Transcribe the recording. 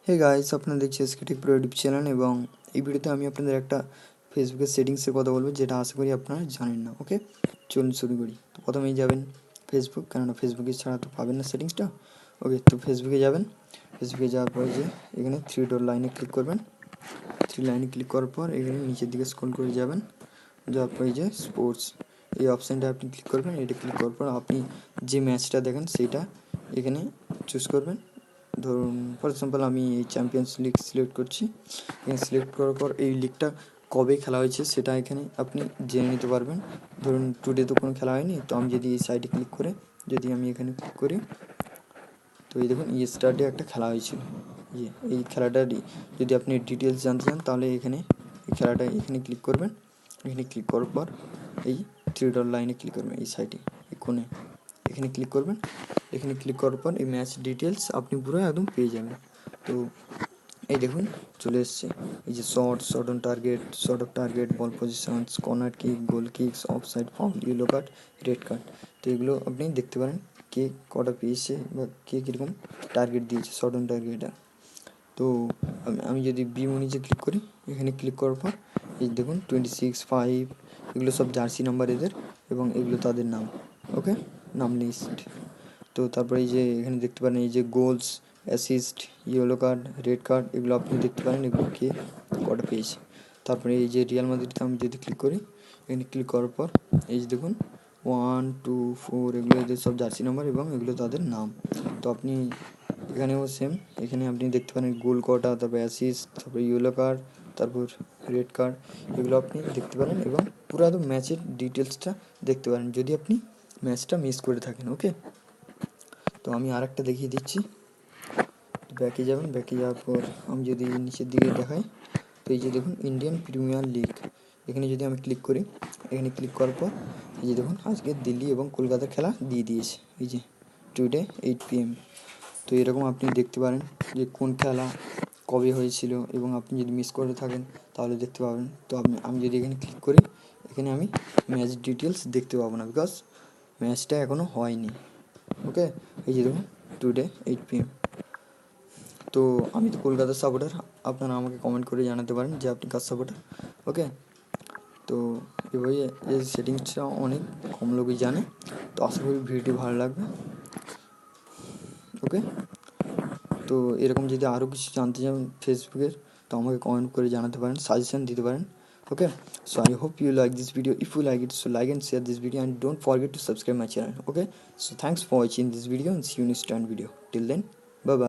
Hey guys, আপনারা দেখছি SK take pro YouTube channel এবং এই ভিডিওতে আমি আপনাদের একটা ফেসবুকের সেটিংসের কথা বলবো, যেটা আশা করি আপনারা জানেন না। ওকে, চলুন শুরু করি। তো প্রথমেই যাবেন ফেসবুক, কেননা ফেসবুকে ছাড়া তো পাবেন না সেটিংসটা। ওকে, তো ফেসবুকে যাবেন। ফেসবুকে যাওয়ার পরে যে এখানে থ্রি ডট লাইনে ক্লিক করবেন। থ্রি লাইনে ক্লিক করার পর এখানে নিচের দিকে স্ক্রল করে যাবেন। যাওয়ার পরে যে স্পোর্টস এই অপশানটা আপনি ক্লিক করবেন। এটা ক্লিক করার পর আপনি যে ম্যাচটা দেখেন সেইটা এখানে চুজ করবেন। ধরুন ফর এক্সাম্পল আমি এই চ্যাম্পিয়ন্স লিগ সিলেক্ট করছি। এখানে সিলেক্ট করার পর এই লিগটা কবে খেলা হয়েছে সেটা এখানে আপনি জেনে নিতে পারবেন। ধরুন টুডে তো কোনো খেলা হয়নি, তো আমি যদি এই সাইডে ক্লিক করে যদি আমি এখানে ক্লিক করি, তো এই দেখুন ইয়েস্টারডে একটা খেলা হয়েছিল। এই খেলাটার যদি আপনি ডিটেলস জানতে চান তাহলে এখানে এই খেলাটা এখানে ক্লিক করবেন। এখানে ক্লিক করার পর এই থ্রি ডট লাইনে ক্লিক করবেন, এই সাইডে এই কোণে এখানে ক্লিক করবেন। এখানে ক্লিক করার পর এই ম্যাচ ডিটেলস আপনি পুরো একদম পেয়ে যাবেন। তো এই দেখুন চলে এসছে এই যে short on target, short of target, ball positions, corner kick, goal kicks, offside, foul, yellow card, red card. তো এগুলো আপনি দেখতে পারেন কে কটা পেয়েছে বা কে কীরকম টার্গেট দিয়েছে শর্ট অন টার্গেটে। তো আমি যদি বি মনিজে ক্লিক করি, এখানে ক্লিক করার পর এই দেখুন 26, 5 এগুলো সব জার্সি নাম্বার এদের, এবং এগুলো তাদের নাম। ওকে, নাম লিস্ট। তো তারপরে এই যে এখানে দেখতে পারেন এই যে goals, assist, yellow card, red card, এগুলো আপনি দেখতে পারেন এগুলো কে কটা পেয়েছে। তারপরে এই যে রিয়াল মাদ্রিদে আমি যদি ক্লিক করি, এখানে ক্লিক করার পর এই যে দেখুন 1, 2, 4 এগুলো এদের সব জার্সি নাম্বার এবং এগুলো তাদের নাম। তো আপনি এখানেও সেম, এখানে আপনি দেখতে পারেন গোল কটা, তারপর অ্যাসিস্ট, তারপর ইয়েলো কার্ড, তারপর রেড কার্ড, এগুলো আপনি দেখতে পারেন এবং পুরো একদম ম্যাচের ডিটেলসটা দেখতে পারেন যদি আপনি ম্যাচটা মিস করে থাকেন। ওকে, তো আমি আর একটা দেখিয়ে দিচ্ছি। ব্যাকে যাবেন, ব্যাকে যাওয়ার পর আমি যদি নিচের দিকে দেখাই, তো এই যে দেখুন ইন্ডিয়ান প্রিমিয়ার লিগ, এখানে যদি আমি ক্লিক করি, এখানে ক্লিক করার পর এই যে দেখুন আজকে দিল্লি এবং কলকাতার খেলা দিয়ে দিয়েছে, এই যে টুডে 8 PM। তো এরকম আপনি দেখতে পারেন যে কোন খেলা কবে হয়েছিল, এবং আপনি যদি মিস করে থাকেন তাহলে দেখতে পাবেন। তো আমি যদি এখানে ক্লিক করি, এখানে আমি ম্যাচ ডিটেলস দেখতে পাবো না, বিকজ ম্যাচটা এখনও হয়নি। ওকে, এই যে দেখুন টুডে 8 PM। তো আমি তো কলকাতার সাপোর্টার, আপনারা আমাকে কমেন্ট করে জানাতে পারেন যে আপনি কার সাপোর্টার। ওকে, তো এভাবে এই সেটিংসটা অনেক কম লোকই জানে। তো আশা করি ভিডিওটি ভালো লাগবে। ওকে, তো এরকম যদি আরও কিছু জানতে চান ফেসবুকের, তো আমাকে কমেন্ট করে জানাতে পারেন, সাজেশন দিতে পারেন। Okay, so I hope you like this video. If you like it, so like and share this video, and don't forget to subscribe my channel. Okay, so thanks for watching this video and see you in next time video. Till then, bye bye.